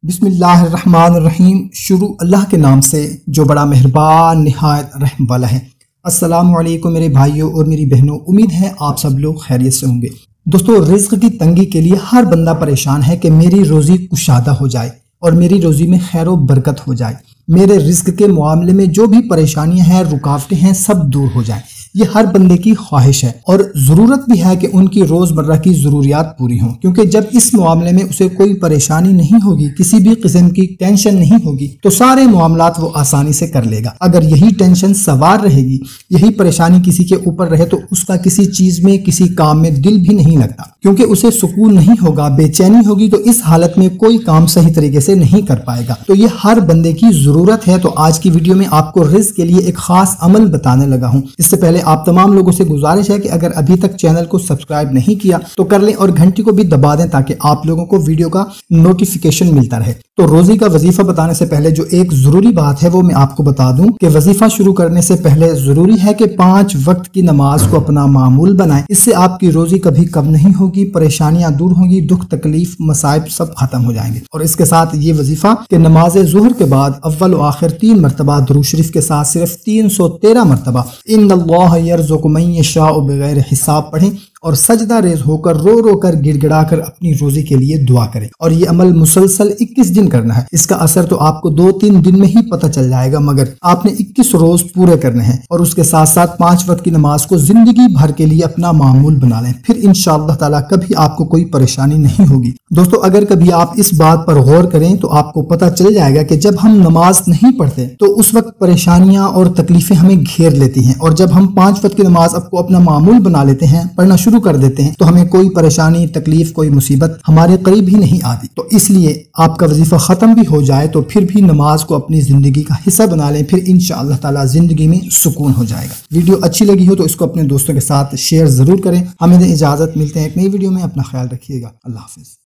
بسم اللہ الرحمن الرحیم۔ شروع اللہ کے نام سے جو بڑا مہربان نہایت رحم والا ہے۔ السلام علیکم میرے بھائیوں اور میری بہنوں، امید ہے آپ سب لوگ خیریت سے ہوں گے۔ دوستو، رزق کی تنگی کے لیے ہر بندہ پریشان ہے کہ میری روزی کشادہ ہو جائے اور میری روزی میں خیر و برکت ہو جائے، میرے رزق کے معاملے میں جو بھی پریشانیاں ہیں، رکاوٹیں ہیں، سب دور ہو جائیں۔ یہ ہر بندے کی خواہش ہے اور ضرورت بھی ہے کہ ان کی روزمرہ کی ضروریات پوری ہوں، کیونکہ جب اس معاملے میں اسے کوئی پریشانی نہیں ہوگی، کسی بھی قسم کی ٹینشن نہیں ہوگی، تو سارے معاملات وہ آسانی سے کر لے گا۔ اگر یہی ٹینشن سوار رہے گی، یہی پریشانی کسی کے اوپر رہے، تو اس کا کسی چیز میں، کسی کام میں دل بھی نہیں لگتا، کیونکہ اسے سکون نہیں ہوگا، بے چینی ہوگی، تو اس حالت میں کوئی کام صحیح طریقے سے نہیں کر پائے گا۔ تو یہ ہر بندے کی ضرورت ہے۔ تو آج کی ویڈیو میں آپ کو رزق کے لیے ایک خاص عمل بتانے لگا ہوں۔ اس سے پہلے آپ تمام لوگوں سے گزارش ہے کہ اگر ابھی تک چینل کو سبسکرائب نہیں کیا تو کر لیں اور گھنٹی کو بھی دبا دیں تاکہ آپ لوگوں کو ویڈیو کا نوٹیفیکیشن ملتا رہے۔ تو روزی کا وظیفہ بتانے سے پہلے جو ایک ضروری بات ہے وہ میں آپ کو بتا دوں کہ وظیفہ شروع کرنے سے پہلے ضروری ہے کہ 5 وقت کی نماز کو اپنا معمول بنائیں۔ اس سے آپ کی روزی کبھی کم نہیں ہوگی، پریشانیاں دور ہوں گی، دکھ تکلیف مصائب سب ختم ہو جائیں گے۔ اور اس کے ساتھ یہ وظیفہ کہ نماز ظہر کے بعد اول و آخر 3 مرتبہ درود شریف کے ساتھ صرف 313 مرتبہ ان اللہ یرزق من یشاء بغیر حساب پڑھیں اور سجدہ ریز ہو کر رو رو کر گڑ گڑا کر اپنی روزی کے لیے دعا کریں۔ اور یہ عمل مسلسل 21 دن کرنا ہے۔ اس کا اثر تو آپ کو 2-3 دن میں ہی پتہ چل جائے گا، مگر آپ نے 21 روز پورے کرنے ہیں اور اس کے ساتھ ساتھ 5 وقت کی نماز کو زندگی بھر کے لیے اپنا معمول بنا لیں، پھر انشاءاللہ تعالیٰ کبھی آپ کو کوئی پریشانی نہیں ہوگی۔ دوستو، اگر کبھی آپ اس بات پر غور کریں تو آپ کو پتہ چل جائے گا کہ جب ہم نماز نہیں پڑھتے تو اس وقت پریشانیاں اور تکلیفیں ہمیں گھیر لیتی ہیں، اور جب ہم 5 وقت کی نماز کو اپنا معمول بنا لیتے ہیں، پڑھنا شروع کر دیتے ہیں، تو ہمیں کوئی پریشانی، تکلیف، کوئی مصیبت ہمارے قریب ہی نہیں آتی۔ تو اس لیے آپ کا وظیفہ ختم بھی ہو جائے تو پھر بھی نماز کو اپنی زندگی کا حصہ بنا لیں، پھر انشاءاللہ تعالی زندگی میں سکون ہو جائے گا۔ ویڈیو اچھی لگی ہو تو اس کو اپنے دوستوں کے ساتھ شیئر ضرور کریں۔ ہمیں اجازت، ملتے ہیں ایک نئی ویڈیو میں، اپنا خیال رکھیے گا۔ اللہ حافظ۔